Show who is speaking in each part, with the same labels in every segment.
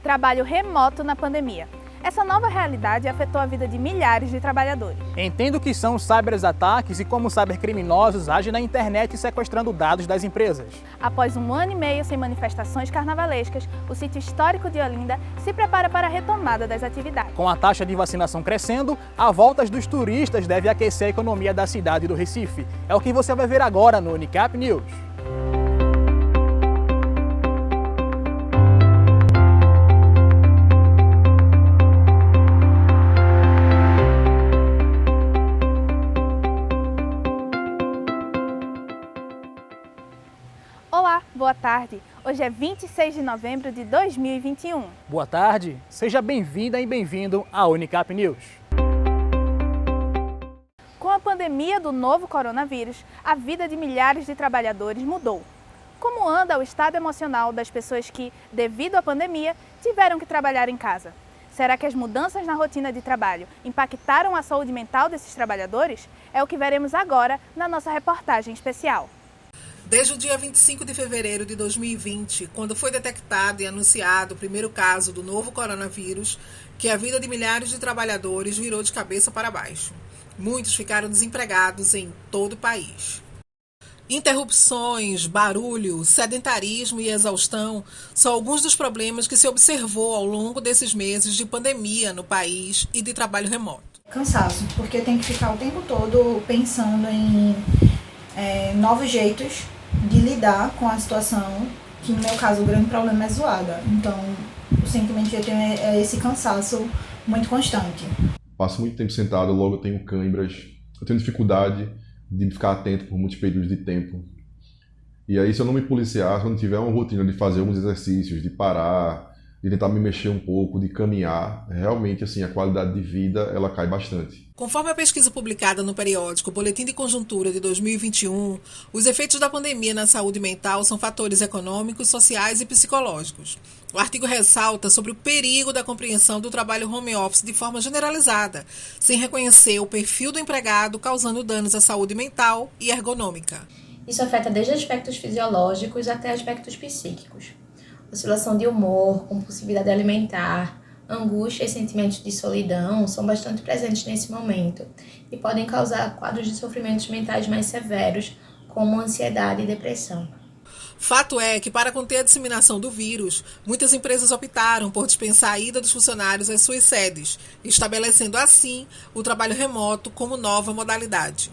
Speaker 1: Trabalho remoto na pandemia. Essa nova realidade afetou a vida de milhares de trabalhadores.
Speaker 2: Entenda o que são os cyberataques e como os cybercriminosos agem na internet sequestrando dados das empresas.
Speaker 1: Após 1 ano e meio sem manifestações carnavalescas, o sítio histórico de Olinda se prepara para a retomada das atividades.
Speaker 2: Com a taxa de vacinação crescendo, a volta dos turistas deve aquecer a economia da cidade do Recife. É o que você vai ver agora no Unicap News.
Speaker 1: Olá, boa tarde. Hoje é 26 de novembro de 2021.
Speaker 2: Boa tarde, seja bem-vinda e bem-vindo ao Unicap News.
Speaker 1: Com a pandemia do novo coronavírus, a vida de milhares de trabalhadores mudou. Como anda o estado emocional das pessoas que, devido à pandemia, tiveram que trabalhar em casa? Será que as mudanças na rotina de trabalho impactaram a saúde mental desses trabalhadores? É o que veremos agora na nossa reportagem especial.
Speaker 3: Desde o dia 25 de fevereiro de 2020, quando foi detectado e anunciado o primeiro caso do novo coronavírus, que a vida de milhares de trabalhadores virou de cabeça para baixo. Muitos ficaram desempregados em todo o país. Interrupções, barulho, sedentarismo e exaustão são alguns dos problemas que se observou ao longo desses meses de pandemia no país e de trabalho remoto.
Speaker 4: Cansaço, porque tem que ficar o tempo todo pensando em novos jeitos de lidar com a situação, que no meu caso o grande problema é zoada. Então, o sentimento que eu tenho é esse cansaço muito constante.
Speaker 5: Passo muito tempo sentado, logo eu tenho câimbras, eu tenho dificuldade de ficar atento por muitos períodos de tempo. E aí, se eu não me policiar, se eu não tiver uma rotina de fazer alguns exercícios, de parar, de tentar me mexer um pouco, de caminhar, realmente assim, a qualidade de vida ela cai bastante.
Speaker 3: Conforme a pesquisa publicada no periódico Boletim de Conjuntura de 2021, os efeitos da pandemia na saúde mental são fatores econômicos, sociais e psicológicos. O artigo ressalta sobre o perigo da compreensão do trabalho home office de forma generalizada, sem reconhecer o perfil do empregado, causando danos à saúde mental e ergonômica.
Speaker 6: Isso afeta desde aspectos fisiológicos até aspectos psíquicos. Oscilação de humor, compulsividade alimentar, angústia e sentimentos de solidão são bastante presentes nesse momento e podem causar quadros de sofrimentos mentais mais severos, como ansiedade e depressão.
Speaker 3: Fato é que, para conter a disseminação do vírus, muitas empresas optaram por dispensar a ida dos funcionários às suas sedes, estabelecendo assim o trabalho remoto como nova modalidade.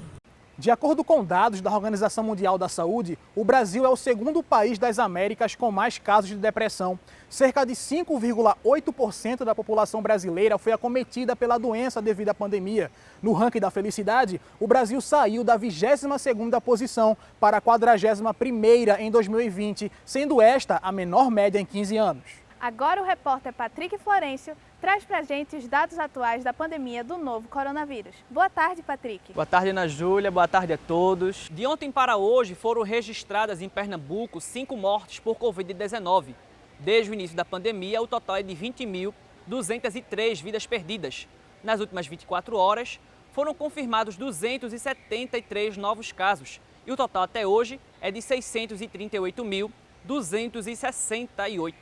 Speaker 2: De acordo com dados da Organização Mundial da Saúde, o Brasil é o segundo país das Américas com mais casos de depressão. Cerca de 5,8% da população brasileira foi acometida pela doença devido à pandemia. No ranking da felicidade, o Brasil saiu da 22ª posição para a 41ª em 2020, sendo esta a menor média em 15 anos.
Speaker 1: Agora o repórter Patrick Florencio traz pra gente os dados atuais da pandemia do novo coronavírus. Boa tarde, Patrick.
Speaker 7: Boa tarde, Ana Júlia. Boa tarde a todos. De ontem para hoje foram registradas em Pernambuco 5 mortes por Covid-19. Desde o início da pandemia, o total é de 20.203 vidas perdidas. Nas últimas 24 horas, foram confirmados 273 novos casos e o total até hoje é de 638.268.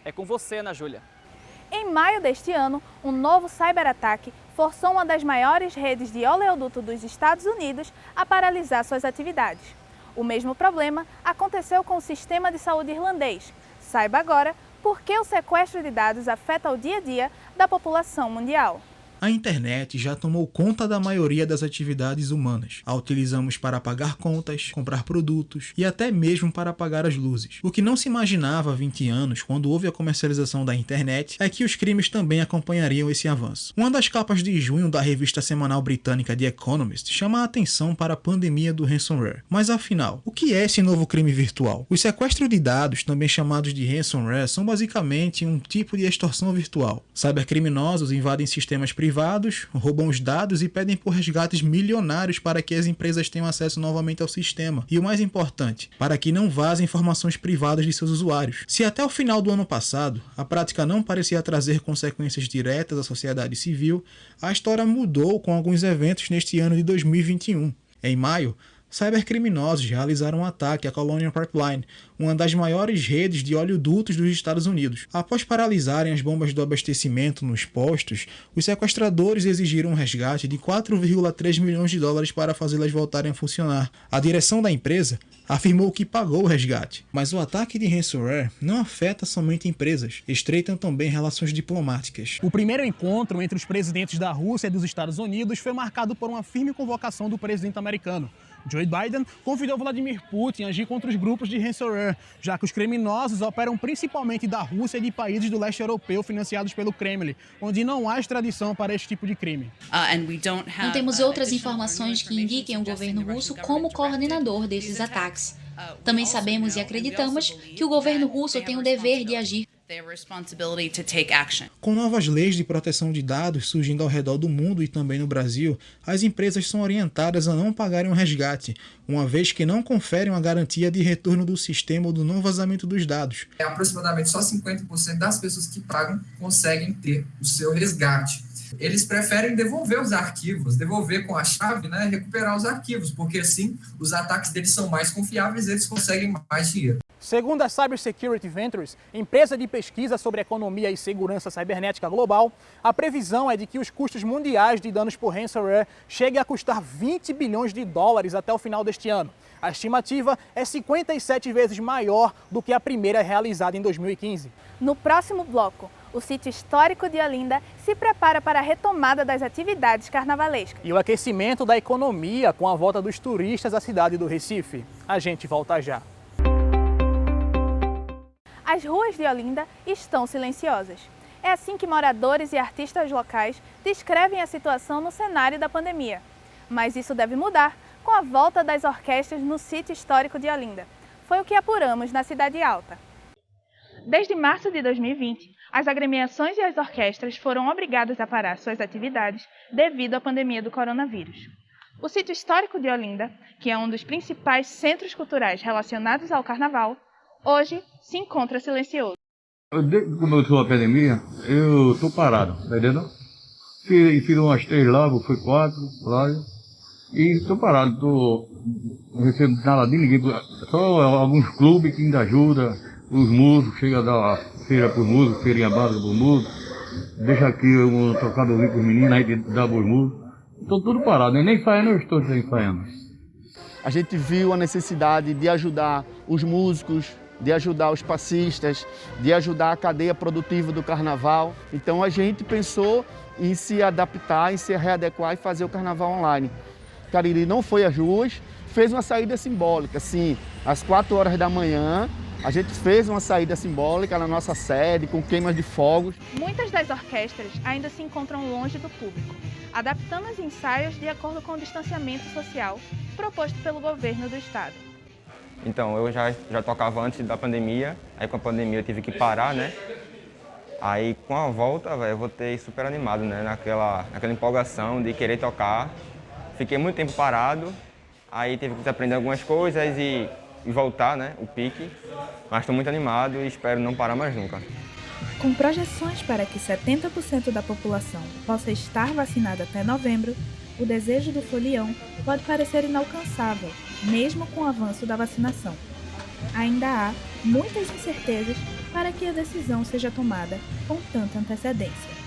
Speaker 7: É com você, Ana Júlia.
Speaker 1: Em maio deste ano, um novo cyberataque forçou uma das maiores redes de oleoduto dos Estados Unidos a paralisar suas atividades. O mesmo problema aconteceu com o sistema de saúde irlandês. Saiba agora por que o sequestro de dados afeta o dia a dia da população mundial.
Speaker 8: A internet já tomou conta da maioria das atividades humanas. A utilizamos para pagar contas, comprar produtos e até mesmo para apagar as luzes. O que não se imaginava há 20 anos, quando houve a comercialização da internet, é que os crimes também acompanhariam esse avanço. Uma das capas de junho da revista semanal britânica The Economist chama a atenção para a pandemia do ransomware. Mas afinal, o que é esse novo crime virtual? Os sequestros de dados, também chamados de ransomware, são basicamente um tipo de extorsão virtual. Cybercriminosos invadem sistemas privados, roubam os dados e pedem por resgates milionários para que as empresas tenham acesso novamente ao sistema. E o mais importante, para que não vazem informações privadas de seus usuários. Se até o final do ano passado, a prática não parecia trazer consequências diretas à sociedade civil, a história mudou com alguns eventos neste ano de 2021. Em maio, Cybercriminosos realizaram um ataque à Colonial Pipeline, uma das maiores redes de oleodutos dos Estados Unidos. Após paralisarem as bombas do abastecimento nos postos, os sequestradores exigiram um resgate de 4,3 milhões de dólares para fazê-las voltarem a funcionar. A direção da empresa afirmou que pagou o resgate, mas o ataque de ransomware não afeta somente empresas, estreitam também relações diplomáticas.
Speaker 2: O primeiro encontro entre os presidentes da Rússia e dos Estados Unidos foi marcado por uma firme convocação do presidente americano. Joe Biden convidou Vladimir Putin a agir contra os grupos de ransomware, já que os criminosos operam principalmente da Rússia e de países do leste europeu financiados pelo Kremlin, onde não há extradição para esse tipo de crime.
Speaker 9: Não temos outras informações que indiquem o governo russo como coordenador desses ataques. Também sabemos e acreditamos que o governo russo tem o dever de agir.
Speaker 8: Com novas leis de proteção de dados surgindo ao redor do mundo e também no Brasil, as empresas são orientadas a não pagarem um resgate, uma vez que não conferem uma garantia de retorno do sistema ou do não vazamento dos dados.
Speaker 10: Aproximadamente só 50% das pessoas que pagam conseguem ter o seu resgate. Eles preferem devolver os arquivos, devolver com a chave, né, recuperar os arquivos, porque assim os ataques deles são mais confiáveis e eles conseguem mais dinheiro.
Speaker 2: Segundo a Cybersecurity Ventures, empresa de pesquisa sobre economia e segurança cibernética global, a previsão é de que os custos mundiais de danos por ransomware cheguem a custar 20 bilhões de dólares até o final deste ano. A estimativa é 57 vezes maior do que a primeira realizada em 2015.
Speaker 1: No próximo bloco, o sítio histórico de Olinda se prepara para a retomada das atividades carnavalescas.
Speaker 2: E o aquecimento da economia com a volta dos turistas à cidade do Recife. A gente volta já.
Speaker 1: As ruas de Olinda estão silenciosas. É assim que moradores e artistas locais descrevem a situação no cenário da pandemia. Mas isso deve mudar com a volta das orquestras no sítio histórico de Olinda. Foi o que apuramos na Cidade Alta. Desde março de 2020, as agremiações e as orquestras foram obrigadas a parar suas atividades devido à pandemia do coronavírus. O sítio histórico de Olinda, que é um dos principais centros culturais relacionados ao carnaval, hoje se encontra silencioso.
Speaker 11: Desde que começou a pandemia, eu tô parado, tá entendendo? Fiz umas 3 logo, foi 4, claro. E tô parado, não recebo nada de ninguém. Só alguns clubes que ainda ajudam, os músicos, chega a dar feira pros músicos, feirinha básica pros músicos. Deixa aqui um tocadorzinho pros meninos, aí dá pros músicos. Tô tudo parado, nem ensaiando eu estou ensaiando.
Speaker 12: A gente viu a necessidade de ajudar os músicos, de ajudar os passistas, de ajudar a cadeia produtiva do carnaval. Então a gente pensou em se adaptar, em se readequar e fazer o carnaval online. Cariri não foi às ruas, fez uma saída simbólica, sim, às 4 horas da manhã, a gente fez uma saída simbólica na nossa sede, com queimas de fogos.
Speaker 1: Muitas das orquestras ainda se encontram longe do público, adaptando os ensaios de acordo com o distanciamento social proposto pelo governo do estado.
Speaker 13: Então, eu já tocava antes da pandemia, aí com a pandemia eu tive que parar, né? Aí com a volta, eu voltei super animado, né? Naquela empolgação de querer tocar. Fiquei muito tempo parado, aí tive que aprender algumas coisas e voltar, né? O pique. Mas estou muito animado e espero não parar mais nunca.
Speaker 1: Com projeções para que 70% da população possa estar vacinada até novembro, o desejo do folião pode parecer inalcançável, mesmo com o avanço da vacinação. Ainda há muitas incertezas para que a decisão seja tomada com tanta antecedência.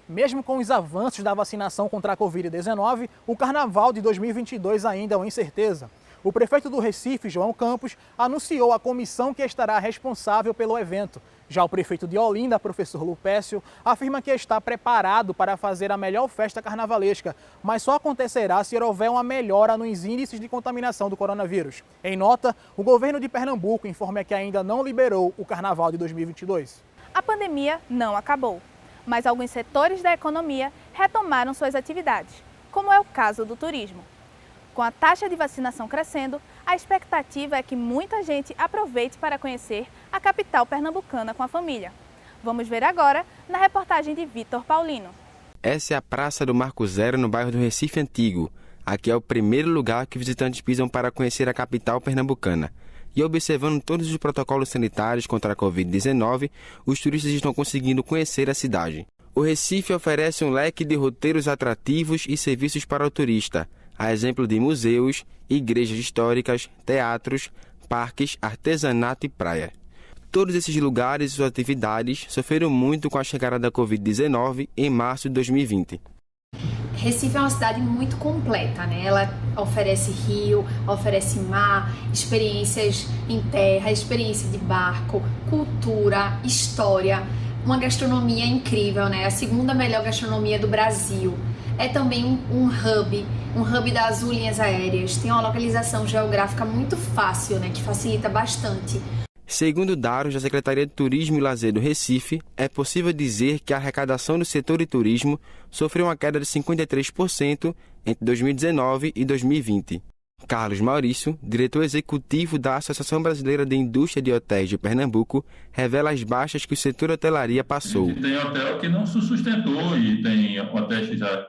Speaker 2: Mesmo com os avanços da vacinação contra a Covid-19, o Carnaval de 2022 ainda é uma incerteza. O prefeito do Recife, João Campos, anunciou a comissão que estará responsável pelo evento. Já o prefeito de Olinda, professor Lupécio, afirma que está preparado para fazer a melhor festa carnavalesca, mas só acontecerá se houver uma melhora nos índices de contaminação do coronavírus. Em nota, o governo de Pernambuco informa que ainda não liberou o Carnaval de 2022.
Speaker 1: A pandemia não acabou, mas alguns setores da economia retomaram suas atividades, como é o caso do turismo. Com a taxa de vacinação crescendo, a expectativa é que muita gente aproveite para conhecer a capital pernambucana com a família. Vamos ver agora na reportagem de Vitor Paulino.
Speaker 14: Essa é a Praça do Marco Zero, no bairro do Recife Antigo. Aqui é o primeiro lugar que visitantes pisam para conhecer a capital pernambucana. E observando todos os protocolos sanitários contra a Covid-19, os turistas estão conseguindo conhecer a cidade. O Recife oferece um leque de roteiros atrativos e serviços para o turista, a exemplo de museus, igrejas históricas, teatros, parques, artesanato e praia. Todos esses lugares e suas atividades sofreram muito com a chegada da Covid-19 em março de 2020.
Speaker 15: Recife é uma cidade muito completa, né? Ela oferece rio, oferece mar, experiências em terra, experiência de barco, cultura, história, uma gastronomia incrível, né? A segunda melhor gastronomia do Brasil. É também um hub das linhas aéreas. Tem uma localização geográfica muito fácil, né? Que facilita bastante.
Speaker 14: Segundo dados da Secretaria de Turismo e Lazer do Recife, é possível dizer que a arrecadação do setor de turismo sofreu uma queda de 53% entre 2019 e 2020. Carlos Maurício, diretor executivo da Associação Brasileira de Indústria de Hotéis de Pernambuco, revela as baixas que o setor hotelaria passou.
Speaker 16: Tem hotel que não se sustentou e tem hotéis que já...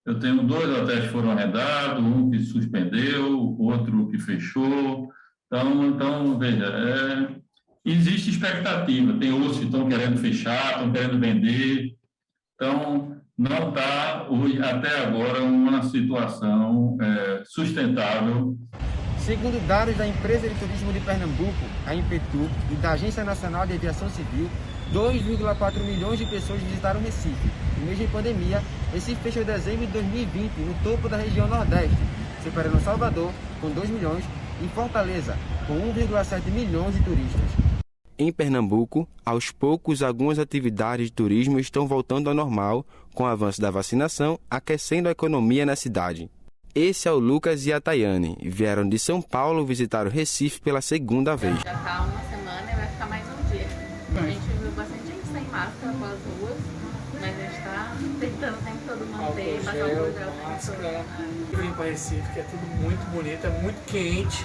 Speaker 16: Eu tenho 2 hotéis que foram arrendados, um que suspendeu, outro que fechou. Então veja, existe expectativa. Tem outros que estão querendo fechar, estão querendo vender. Então, não está, até agora, uma situação sustentável.
Speaker 17: Segundo dados da Empresa de Turismo de Pernambuco, a Impetur, e da Agência Nacional de Aviação Civil, 2,4 milhões de pessoas visitaram Recife. E mesmo em pandemia, Recife fechou dezembro de 2020 no topo da região Nordeste, superando Salvador, com 2 milhões, e Fortaleza, com 1,7 milhões de turistas.
Speaker 14: Em Pernambuco, aos poucos, algumas atividades de turismo estão voltando ao normal, com o avanço da vacinação, aquecendo a economia na cidade. Esse é o Lucas e a Tayane. Vieram de São Paulo visitar o Recife pela segunda vez.
Speaker 18: Já está uma semana e vai ficar mais um dia. A gente viu bastante gente sem máscara pelas ruas, mas a gente está tentando o tempo todo manter, passar o gel o tempo todo.
Speaker 19: Eu vim para Recife, que é tudo muito bonito, é muito quente.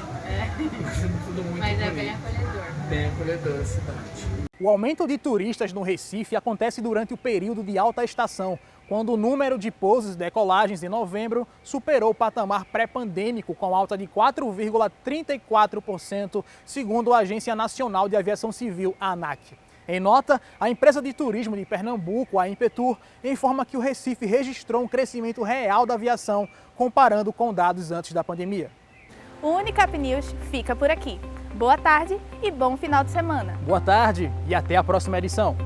Speaker 19: Tudo muito
Speaker 18: mas
Speaker 19: bonito.
Speaker 18: É bem acolhedor.
Speaker 19: Bem acolhedor a cidade.
Speaker 2: O aumento de turistas no Recife acontece durante o período de alta estação, quando o número de pousos e decolagens em novembro superou o patamar pré-pandêmico, com alta de 4,34%, segundo a Agência Nacional de Aviação Civil, a ANAC. Em nota, a empresa de turismo de Pernambuco, a Impetur, informa que o Recife registrou um crescimento real da aviação, comparando com dados antes da pandemia.
Speaker 1: O Unicap News fica por aqui. Boa tarde e bom final de semana.
Speaker 2: Boa tarde e até a próxima edição.